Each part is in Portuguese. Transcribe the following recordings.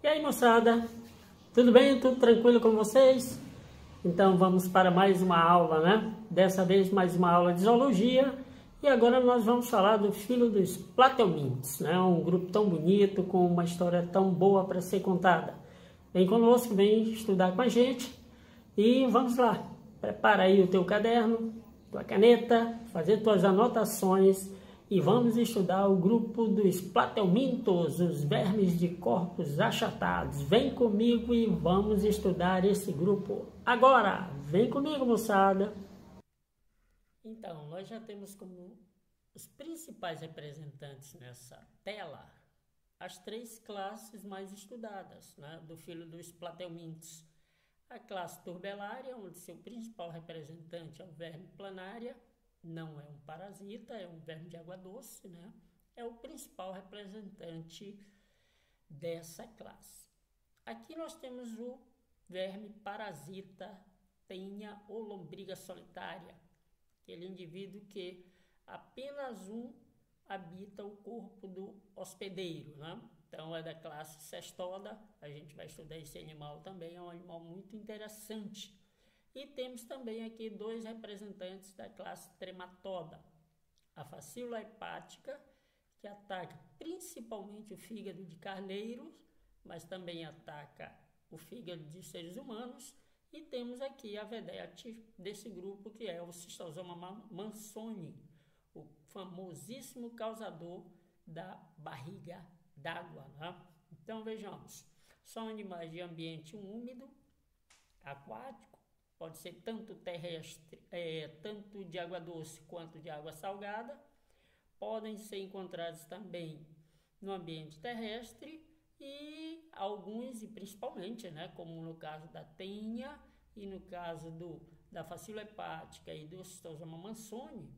E aí, moçada, tudo bem? Tudo tranquilo com vocês? Então vamos para mais uma aula, né? Dessa vez mais uma aula de zoologia. E agora nós vamos falar do filho dos plateumintes, né? Um grupo tão bonito, com uma história tão boa para ser contada. Vem conosco, vem estudar com a gente e vamos lá. Prepara aí o teu caderno, tua caneta, fazer tuas anotações e vamos estudar o grupo dos plateumintos, os vermes de corpos achatados. Vem comigo e vamos estudar esse grupo agora. Vem comigo, moçada. Então, nós já temos como os principais representantes nessa tela as três classes mais estudadas, né, do filho dos plateumintes. A classe Turbellaria, onde seu principal representante é o verme planária, não é um parasita, é um verme de água doce, né? É o principal representante dessa classe. Aqui nós temos o verme parasita Taenia ou lombriga solitária, aquele indivíduo que apenas habita o corpo do hospedeiro, né? Então é da classe Cestoda, a gente vai estudar esse animal também, é um animal muito interessante. E temos também aqui dois representantes da classe Trematoda, a facíola hepática, que ataca principalmente o fígado de carneiros, mas também ataca o fígado de seres humanos. E temos aqui a vedete desse grupo, que é o Schistosoma mansoni, o famosíssimo causador da barriga d'água, né? Então vejamos, são animais de ambiente úmido, aquático, pode ser tanto terrestre, tanto de água doce quanto de água salgada. Podem ser encontrados também no ambiente terrestre e alguns, e principalmente, né, como no caso da taenia e no caso da facíola hepática e do Schistosoma mansoni,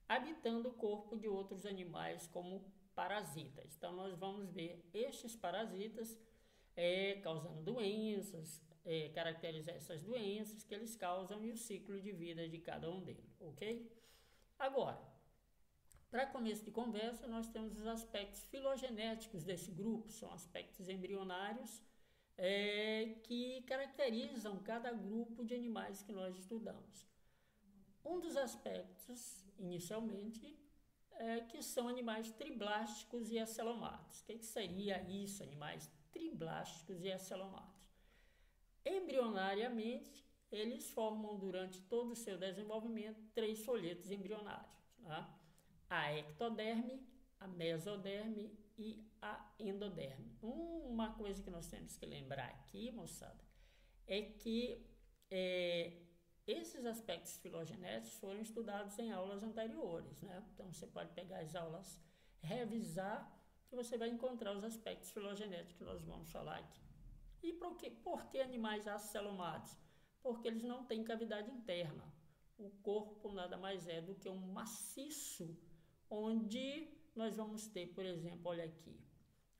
habitando o corpo de outros animais como parasitas. Então nós vamos ver estes parasitas causando doenças, caracterizar essas doenças que eles causam e o ciclo de vida de cada um deles, ok? Agora, para começo de conversa, nós temos os aspectos filogenéticos desse grupo, são aspectos embrionários que caracterizam cada grupo de animais que nós estudamos. Um dos aspectos, inicialmente, que são animais triblásticos e acelomatos. O que seria isso, animais triblásticos e acelomatos? Embrionariamente, eles formam durante todo o seu desenvolvimento três folhetos embrionários, né? A ectoderme, a mesoderme e a endoderme. Uma coisa que nós temos que lembrar aqui, moçada, é que esses aspectos filogenéticos foram estudados em aulas anteriores, né? Então você pode pegar as aulas, revisar, que você vai encontrar os aspectos filogenéticos que nós vamos falar aqui. E por que animais acelomados? Porque eles não têm cavidade interna. O corpo nada mais é do que um maciço, onde nós vamos ter, por exemplo, olha aqui,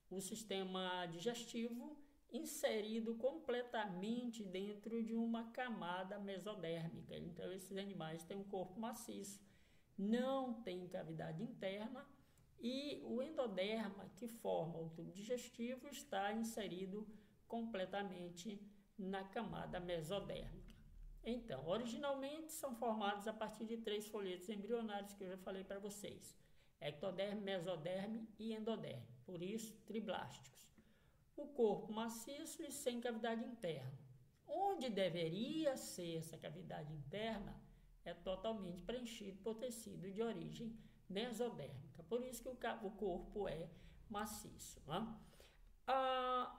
o sistema digestivo inserido completamente dentro de uma camada mesodérmica. Então, esses animais têm um corpo maciço, não tem cavidade interna, e o endoderma, que forma o tubo digestivo, está inserido completamente na camada mesodérmica. Então, originalmente são formados a partir de três folhetos embrionários que eu já falei para vocês: ectoderme, mesoderme e endoderme, por isso triblásticos. O corpo maciço e sem cavidade interna. Onde deveria ser essa cavidade interna é totalmente preenchido por tecido de origem mesodérmica, por isso que o corpo é maciço, né?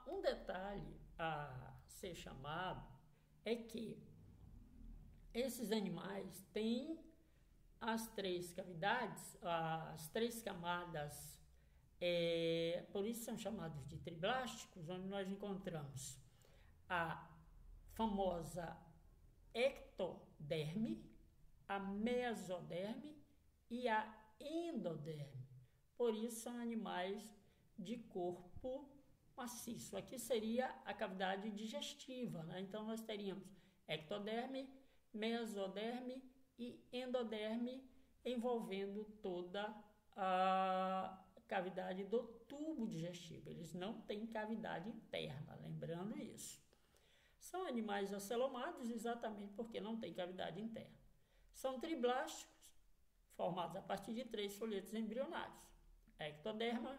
Um detalhe a ser chamado é que esses animais têm as três cavidades, as três camadas, por isso são chamados de triblásticos, onde nós encontramos a famosa ectoderme, a mesoderme e a endoderme. Por isso são animais de corpo maciço. Aqui seria a cavidade digestiva, né? Então nós teríamos ectoderme, mesoderme e endoderme envolvendo toda a cavidade do tubo digestivo. Eles não têm cavidade interna, lembrando isso. São animais acelomados exatamente porque não têm cavidade interna. São triblásticos, formados a partir de 3 folhetos embrionários. A ectoderma,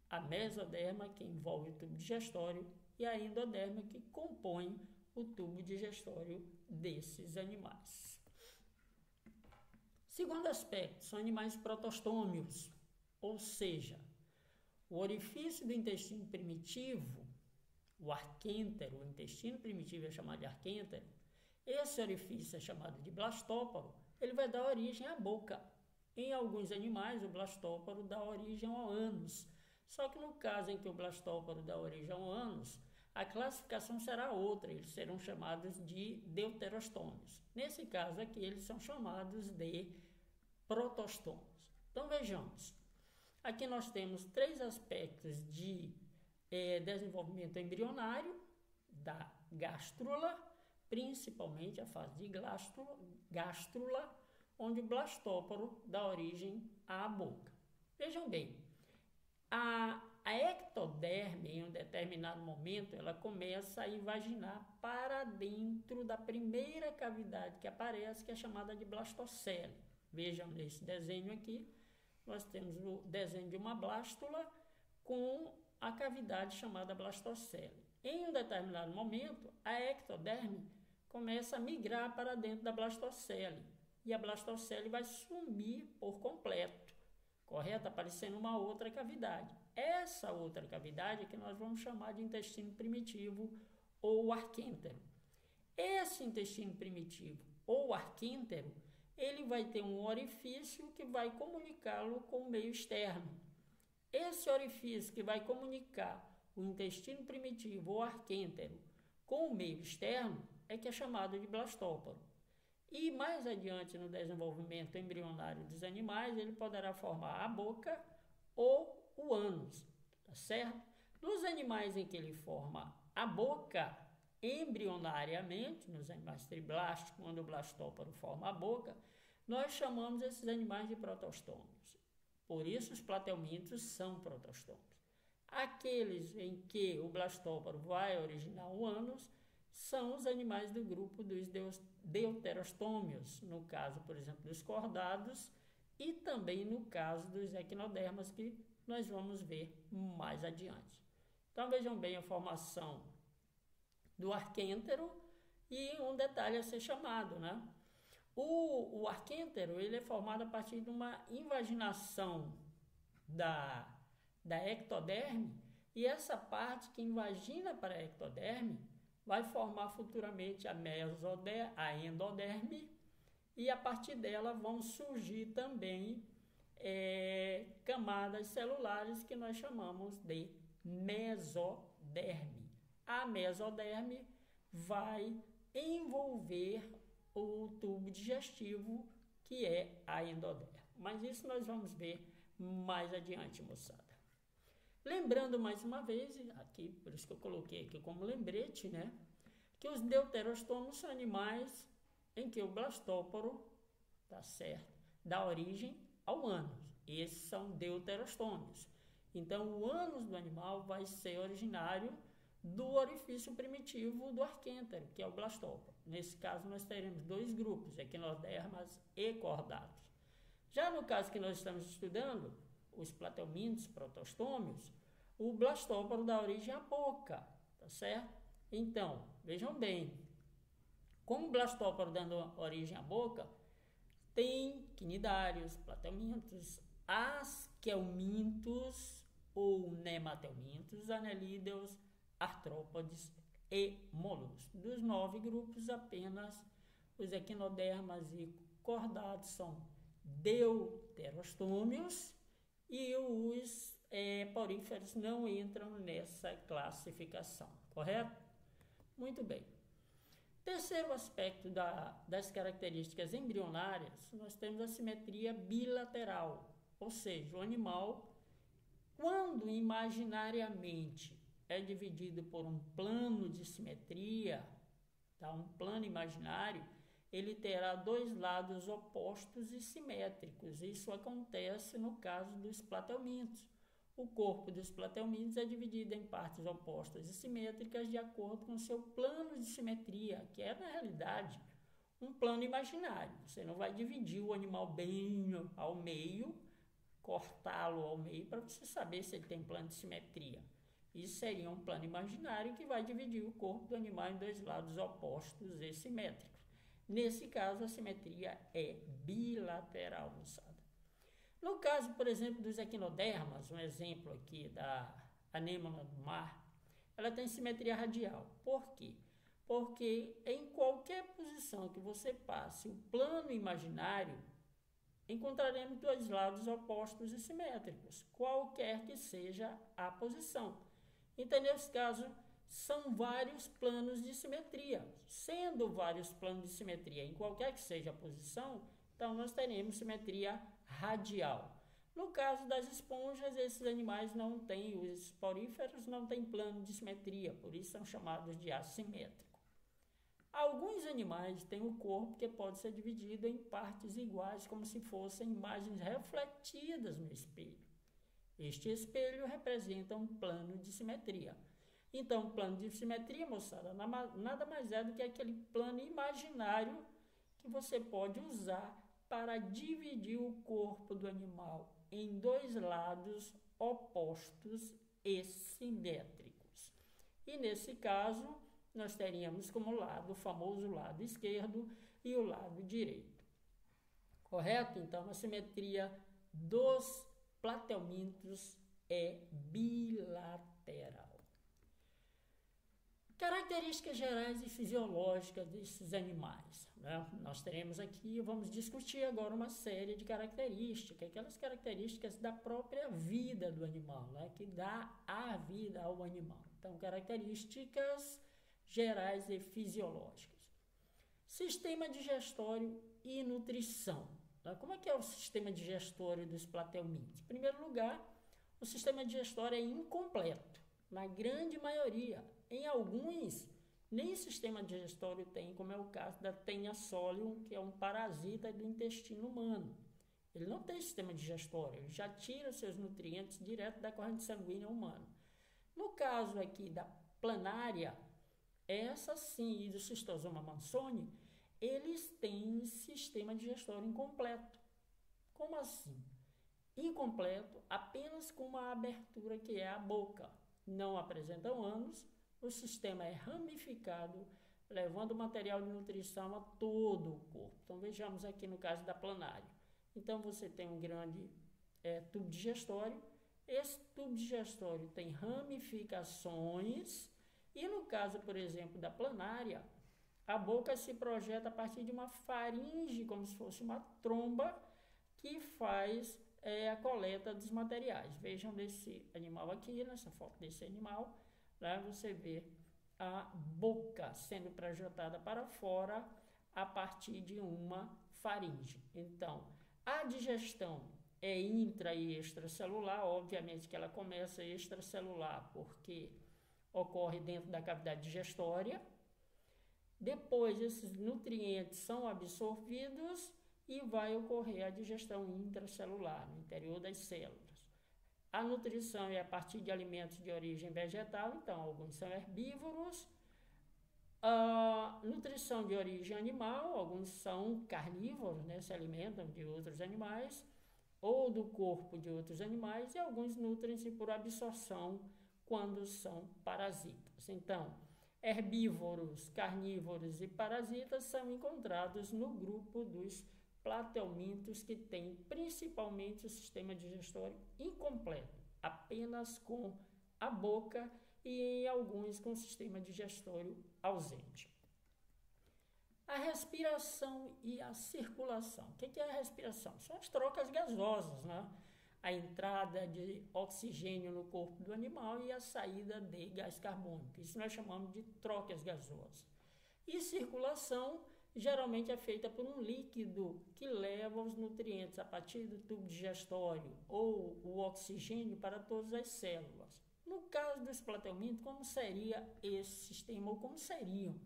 a mesoderma, que envolve o tubo digestório, e a endoderma, que compõe o tubo digestório desses animais. Segundo aspecto, são animais protostômios, ou seja, o orifício do intestino primitivo, o arquêntero, o intestino primitivo é chamado de arquêntero, esse orifício é chamado de blastóporo, ele vai dar origem à boca. Em alguns animais, o blastóporo dá origem ao ânus, só que no caso em que o blastóporo dá origem ao ânus, a classificação será outra, eles serão chamados de deuterostômios. Nesse caso aqui, eles são chamados de protostômios. Então, vejamos. Aqui nós temos 3 aspectos de desenvolvimento embrionário da gástrula, principalmente a fase de gástrula, onde o blastóporo dá origem à boca. Vejam bem, a ectoderme, em um determinado momento, ela começa a invaginar para dentro da primeira cavidade que aparece, que é chamada de blastocele. Vejam nesse desenho aqui, nós temos o desenho de uma blástula com a cavidade chamada blastocele. Em um determinado momento, a ectoderme começa a migrar para dentro da blastocele, e a blastocele vai sumir por completo. Correto? Aparecendo uma outra cavidade. Essa outra cavidade é que nós vamos chamar de intestino primitivo ou arquêntero. Esse intestino primitivo ou arquêntero, ele vai ter um orifício que vai comunicá-lo com o meio externo. Esse orifício que vai comunicar o intestino primitivo ou arquêntero com o meio externo é que é chamado de blastóporo. E mais adiante no desenvolvimento embrionário dos animais, ele poderá formar a boca ou o ânus, tá certo? Nos animais em que ele forma a boca, embrionariamente, nos animais triblásticos, quando o blastóporo forma a boca, nós chamamos esses animais de protostômios. Por isso os platelmintos são protostômios. Aqueles em que o blastóporo vai originar o ânus são os animais do grupo dos deuterostômios, no caso, por exemplo, dos cordados, e também no caso dos equinodermas, que nós vamos ver mais adiante. Então vejam bem a formação do arquêntero e um detalhe a ser chamado, né? O arquêntero, ele é formado a partir de uma invaginação da ectoderme, e essa parte que invagina para a ectoderme vai formar futuramente a endoderme, e a partir dela vão surgir também camadas celulares que nós chamamos de mesoderme. A mesoderme vai envolver o tubo digestivo, que é a endoderme. Mas isso nós vamos ver mais adiante, moçada. Lembrando mais uma vez, aqui, por isso que eu coloquei aqui como lembrete, né? Que os deuterostômios são animais em que o blastóporo, tá certo, dá origem ao ânus. Esses são deuterostômios. Então, o ânus do animal vai ser originário do orifício primitivo do arquêntero, que é o blastóporo. Nesse caso, nós teremos 2 grupos, equinodermas e cordados. Já no caso que nós estamos estudando, os platelmintos, protostômios, o blastóporo dá origem à boca, tá certo? Então, vejam bem, como o blastóporo dando origem à boca, tem quinidários, platelmintos, asquelmintos ou nematelmintos, anelídeos, artrópodes e moluscos. Dos 9 grupos, apenas os equinodermas e cordados são deuterostômios, e os poríferos não entram nessa classificação, correto? Muito bem. Terceiro aspecto das características embrionárias, nós temos a simetria bilateral, ou seja, o animal, quando imaginariamente é dividido por um plano de simetria, tá? Um plano imaginário, ele terá dois lados opostos e simétricos. Isso acontece no caso dos platelmintos. O corpo dos platelmintos é dividido em partes opostas e simétricas de acordo com o seu plano de simetria, que é, na realidade, um plano imaginário. Você não vai dividir o animal bem ao meio, cortá-lo ao meio para você saber se ele tem plano de simetria. Isso seria um plano imaginário que vai dividir o corpo do animal em dois lados opostos e simétricos. Nesse caso, a simetria é bilateral, moçada. No caso, por exemplo, dos equinodermas, um exemplo aqui da anêmona do mar, ela tem simetria radial. Por quê? Porque em qualquer posição que você passe o plano imaginário, encontraremos dois lados opostos e simétricos, qualquer que seja a posição. Então, nesse caso, são vários planos de simetria. Sendo vários planos de simetria em qualquer que seja a posição, então nós teremos simetria radial. No caso das esponjas, esses animais não têm, os esporíferos não têm plano de simetria, por isso são chamados de assimétrico. Alguns animais têm o corpo que pode ser dividido em partes iguais, como se fossem imagens refletidas no espelho. Este espelho representa um plano de simetria. Então, o plano de simetria, moçada, nada mais é do que aquele plano imaginário que você pode usar para dividir o corpo do animal em dois lados opostos e simétricos. E nesse caso, nós teríamos como lado o famoso lado esquerdo e o lado direito. Correto? Então, a simetria dos platelmintos é bilateral. Características gerais e fisiológicas desses animais, né? Nós teremos aqui, vamos discutir agora uma série de características, aquelas características da própria vida do animal, né? Que dá a vida ao animal. Então, características gerais e fisiológicas. Sistema digestório e nutrição. Como é que é o sistema digestório dos platelmintos? Em primeiro lugar, o sistema digestório é incompleto, na grande maioria. Em alguns, nem sistema digestório tem, como é o caso da Taenia solium, que é um parasita do intestino humano. Ele não tem sistema digestório, ele já tira seus nutrientes direto da corrente sanguínea humana. No caso aqui da planária, essa sim, e do Schistosoma mansoni, eles têm sistema digestório incompleto. Como assim? Incompleto apenas com uma abertura que é a boca. Não apresentam ânus, o sistema é ramificado, levando o material de nutrição a todo o corpo. Então, vejamos aqui no caso da planária. Então, você tem um grande tubo digestório. Esse tubo digestório tem ramificações e, no caso, por exemplo, da planária, a boca se projeta a partir de uma faringe, como se fosse uma tromba, que faz a coleta dos materiais. Vejam desse animal aqui, nessa foto desse animal, lá você vê a boca sendo projetada para fora a partir de uma faringe. Então, a digestão é intra e extracelular, obviamente que ela começa extracelular porque ocorre dentro da cavidade digestória. Depois, esses nutrientes são absorvidos e vai ocorrer a digestão intracelular, no interior das células. A nutrição é a partir de alimentos de origem vegetal, então alguns são herbívoros. A nutrição de origem animal, alguns são carnívoros, né, se alimentam de outros animais, ou do corpo de outros animais, e alguns nutrem-se por absorção quando são parasitas. Então, herbívoros, carnívoros e parasitas são encontrados no grupo dos platelmintos, que tem principalmente o sistema digestório incompleto, apenas com a boca, e em alguns com o sistema digestório ausente. A respiração e a circulação. O que é a respiração? São as trocas gasosas, né? A entrada de oxigênio no corpo do animal e a saída de gás carbônico. Isso nós chamamos de trocas gasosas. E circulação geralmente é feita por um líquido que leva os nutrientes a partir do tubo digestório ou o oxigênio para todas as células. No caso dos platelmintos, como seria esse sistema ou como seriam?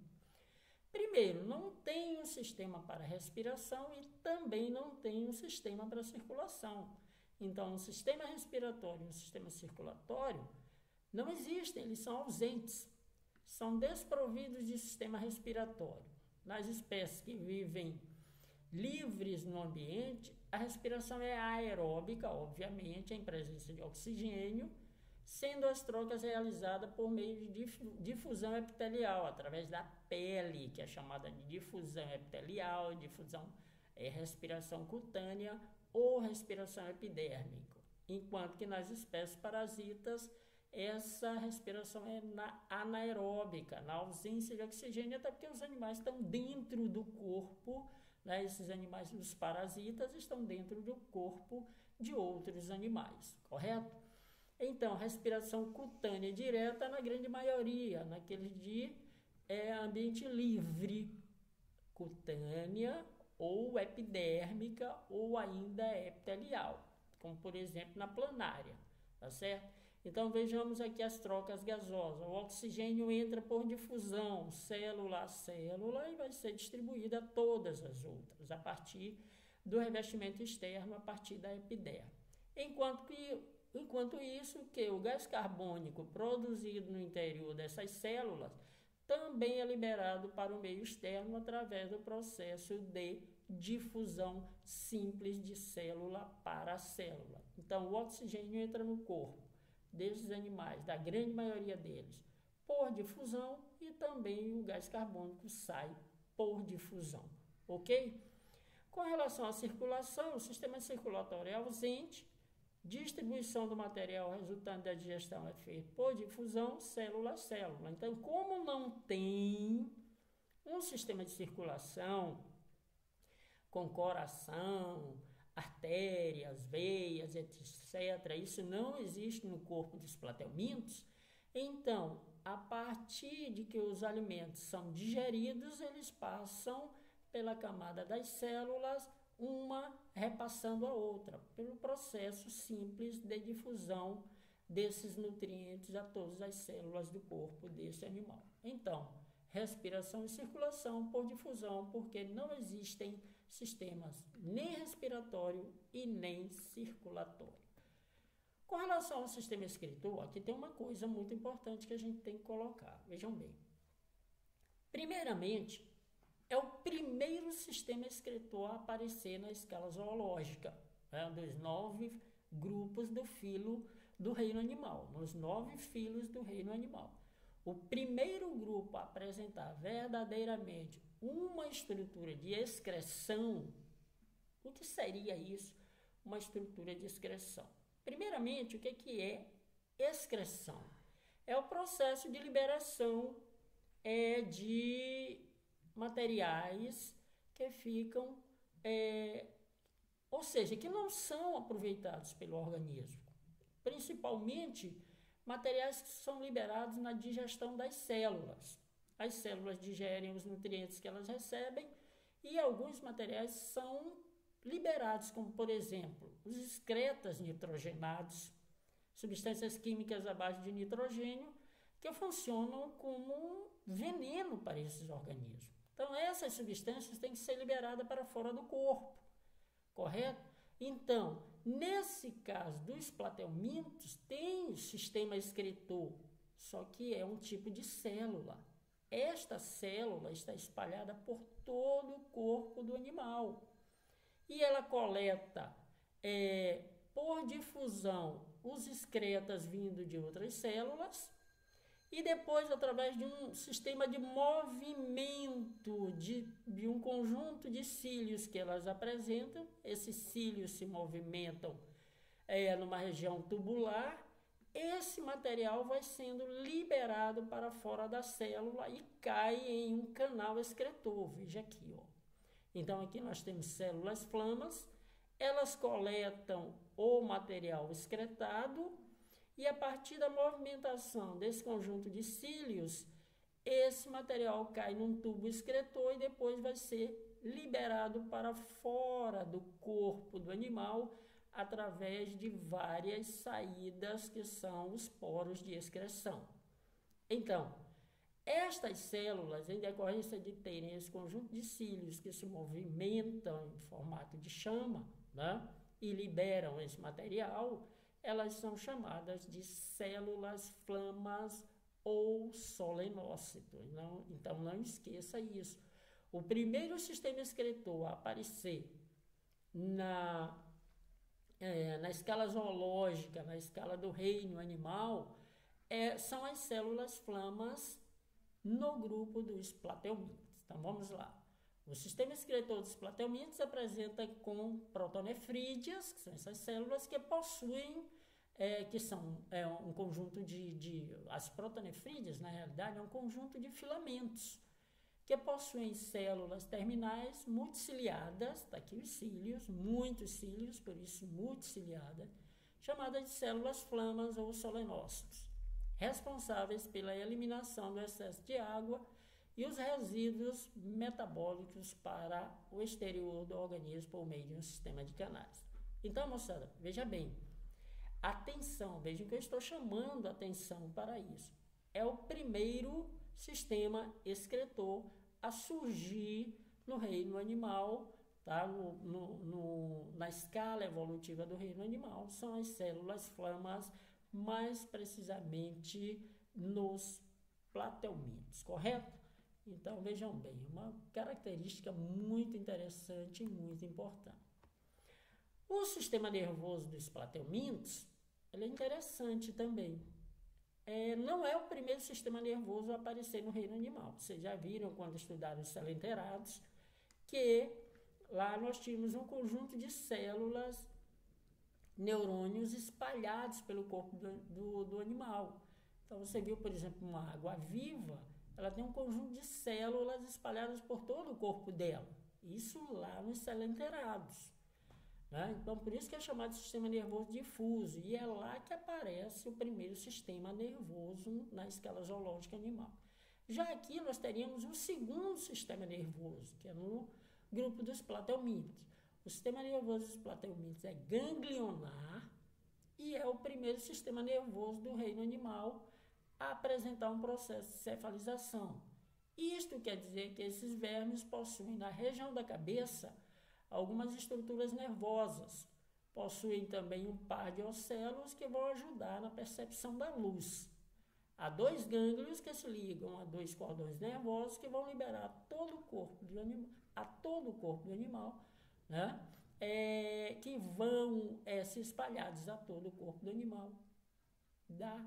Primeiro, não tem um sistema para respiração e também não tem um sistema para circulação. Então, um sistema respiratório e um sistema circulatório não existem, eles são ausentes. São desprovidos de sistema respiratório. Nas espécies que vivem livres no ambiente, a respiração é aeróbica, obviamente, em presença de oxigênio, sendo as trocas realizadas por meio de difusão epitelial, através da pele, que é chamada de difusão epitelial, respiração cutânea ou respiração epidérmica. Enquanto que nas espécies parasitas, essa respiração é anaeróbica, na ausência de oxigênio, até porque os animais estão dentro do corpo, né? Esses animais, os parasitas, estão dentro do corpo de outros animais, correto? Então, respiração cutânea direta na grande maioria, naqueles de ambiente livre, cutânea ou epidérmica ou ainda epitelial, como por exemplo na planária, tá certo? Então vejamos aqui as trocas gasosas. O oxigênio entra por difusão, célula a célula, e vai ser distribuída a todas as outras, a partir do revestimento externo, a partir da epiderme. Enquanto isso, que o gás carbônico produzido no interior dessas células também é liberado para o meio externo através do processo de difusão simples de célula para célula. Então, o oxigênio entra no corpo desses animais, da grande maioria deles, por difusão, e também o gás carbônico sai por difusão, ok? Com relação à circulação, o sistema circulatório é ausente, distribuição do material resultante da digestão é feita por difusão, célula a célula. Então, como não tem um sistema de circulação com coração, artérias, veias, etc., isso não existe no corpo dos platelmintos, então, a partir de que os alimentos são digeridos, eles passam pela camada das células, uma repassando a outra, pelo processo simples de difusão desses nutrientes a todas as células do corpo desse animal. Então, respiração e circulação por difusão, porque não existem sistemas nem respiratório e nem circulatório. Com relação ao sistema excretor, aqui tem uma coisa muito importante que a gente tem que colocar. Vejam bem. Primeiramente, é o primeiro sistema excretor a aparecer na escala zoológica, né, dos 9 grupos do filo do reino animal, nos 9 filos do reino animal. O primeiro grupo a apresentar verdadeiramente uma estrutura de excreção. O que seria isso? Uma estrutura de excreção. Primeiramente, o que é excreção? É o processo de liberação de materiais que ficam, ou seja, que não são aproveitados pelo organismo. Principalmente materiais que são liberados na digestão das células. As células digerem os nutrientes que elas recebem e alguns materiais são liberados, como por exemplo, os excretas nitrogenados, substâncias químicas à base de nitrogênio, que funcionam como veneno para esses organismos. Então, essas substâncias têm que ser liberadas para fora do corpo, correto? Então, nesse caso dos platelmintos, tem sistema excretor, só que é um tipo de célula. Esta célula está espalhada por todo o corpo do animal. E ela coleta, por difusão, os excretas vindo de outras células, e depois, através de um sistema de movimento de um conjunto de cílios que elas apresentam, esses cílios se movimentam numa região tubular, esse material vai sendo liberado para fora da célula e cai em um canal excretor. Veja aqui, ó. Então, aqui nós temos células flamas, elas coletam o material excretado, e a partir da movimentação desse conjunto de cílios, esse material cai num tubo excretor e depois vai ser liberado para fora do corpo do animal através de várias saídas que são os poros de excreção. Então, Estas células, em decorrência de terem esse conjunto de cílios que se movimentam em formato de chama, né, e liberam esse material, elas são chamadas de células flamas ou solenócitos. Então não esqueça isso. O primeiro sistema excretor a aparecer na escala zoológica, na escala do reino animal, são as células flamas no grupo dos plateumintes. Então vamos lá. O sistema excretor dos plateumintes se apresenta com protonefrídeas, que são essas células que possuem, que são um conjunto as protonefrídeas, na realidade, é um conjunto de filamentos, que possuem células terminais multiciliadas, está aqui os cílios, muitos cílios, por isso multiciliadas, chamadas de células flamas ou solenócitos, responsáveis pela eliminação do excesso de água e os resíduos metabólicos para o exterior do organismo por meio de um sistema de canais. Então, moçada, veja bem, atenção, vejam que eu estou chamando a atenção para isso. É o primeiro sistema excretor a surgir no reino animal, tá? Na escala evolutiva do reino animal, são as células flamas, mais precisamente nos plateumintes, correto? Então, vejam bem, uma característica muito interessante e muito importante. O sistema nervoso dos plateumintes, ele é interessante também. Não é o primeiro sistema nervoso a aparecer no reino animal. Vocês já viram, quando estudaram os celenterados, que lá nós tínhamos um conjunto de células, neurônios espalhados pelo corpo do animal. Então, você viu, por exemplo, uma água viva, ela tem um conjunto de células espalhadas por todo o corpo dela. Isso lá nos celenterados. Né? Então, por isso que é chamado de sistema nervoso difuso, e é lá que aparece o primeiro sistema nervoso na escala zoológica animal. Já aqui nós teríamos um segundo sistema nervoso, que é no grupo dos plateumintes. O sistema nervoso dos plateumintes é ganglionar e é o primeiro sistema nervoso do reino animal a apresentar um processo de cefalização. Isto quer dizer que esses vermes possuem na região da cabeça algumas estruturas nervosas. Possuem também um par de océlos que vão ajudar na percepção da luz. Há dois gânglios que se ligam a dois cordões nervosos que vão liberar a todo o corpo do animal, né? Que vão se espalhados a todo o corpo do animal, da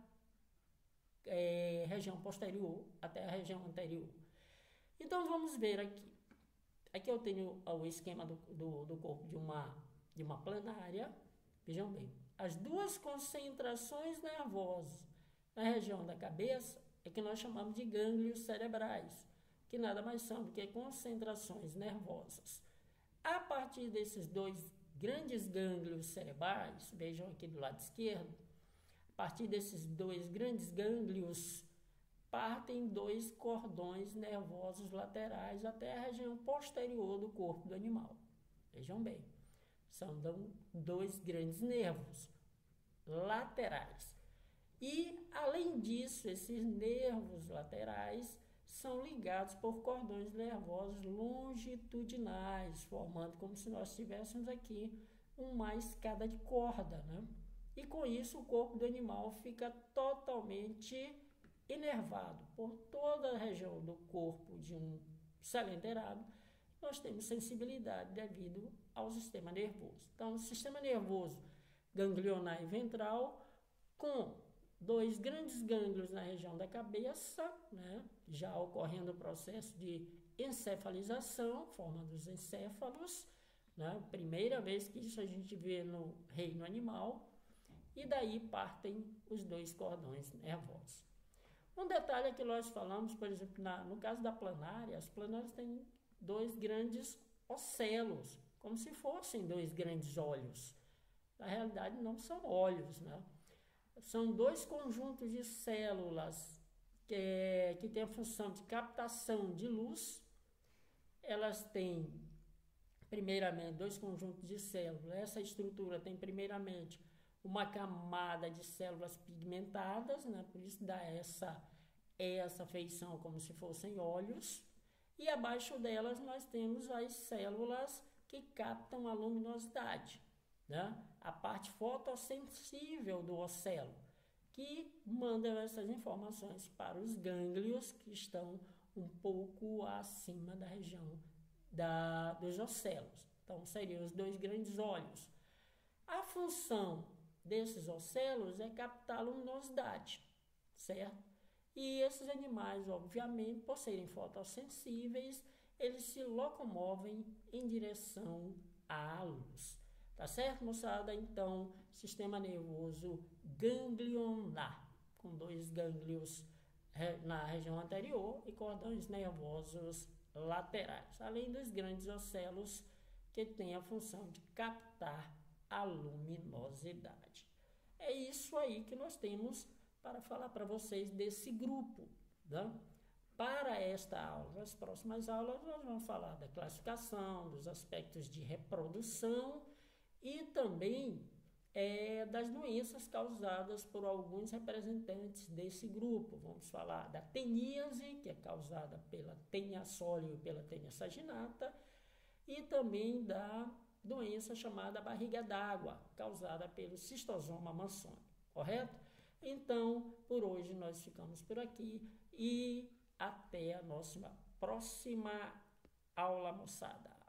região posterior até a região anterior. Então vamos ver aqui. Aqui eu tenho o esquema do corpo de uma planária. Vejam bem, as duas concentrações nervosas na região da cabeça é que nós chamamos de gânglios cerebrais, que nada mais são do que concentrações nervosas. A partir desses dois grandes gânglios cerebrais, vejam aqui do lado esquerdo, a partir desses dois grandes gânglios partem dois cordões nervosos laterais até a região posterior do corpo do animal. Vejam bem, são dois grandes nervos laterais. E, além disso, esses nervos laterais são ligados por cordões nervosos longitudinais, formando como se nós tivéssemos aqui uma escada de corda, né? E com isso o corpo do animal fica totalmente inervado por toda a região do corpo de um celenterado. Nós temos sensibilidade devido ao sistema nervoso. Então, o sistema nervoso ganglionar e ventral, com dois grandes gânglios na região da cabeça, né, já ocorrendo o processo de encefalização, formando os encéfalos, né, primeira vez que isso a gente vê no reino animal, e daí partem os dois cordões nervosos. Um detalhe é que nós falamos, por exemplo, no caso da planária, as planárias têm dois grandes ocelos, como se fossem dois grandes olhos. Na realidade, não são olhos, né? São dois conjuntos de células que têm a função de captação de luz. Elas têm, primeiramente, dois conjuntos de células. Essa estrutura tem, primeiramente, uma camada de células pigmentadas, né? Por isso dá essa essa feição como se fossem olhos, e abaixo delas nós temos as células que captam a luminosidade, né? A parte fotossensível do ocelo, que mandam essas informações para os gânglios que estão um pouco acima da região dos ocelos. Então, seriam os dois grandes olhos. A função desses ocelos é captar a luminosidade, certo? E esses animais, obviamente, por serem fotossensíveis, eles se locomovem em direção à luz. Tá certo, moçada? Então, sistema nervoso ganglionar, com dois gânglios na região anterior e cordões nervosos laterais, além dos grandes ocelos que têm a função de captar a luminosidade. É isso aí que nós temos para falar para vocês desse grupo, né? Para esta aula, nas próximas aulas, nós vamos falar da classificação, dos aspectos de reprodução e também das doenças causadas por alguns representantes desse grupo. Vamos falar da teníase, que é causada pela tênia sólio e pela tênia saginata, e também da doença chamada barriga d'água, causada pelo cistosoma mansoni, correto? Então, por hoje nós ficamos por aqui e até a nossa próxima aula, moçada.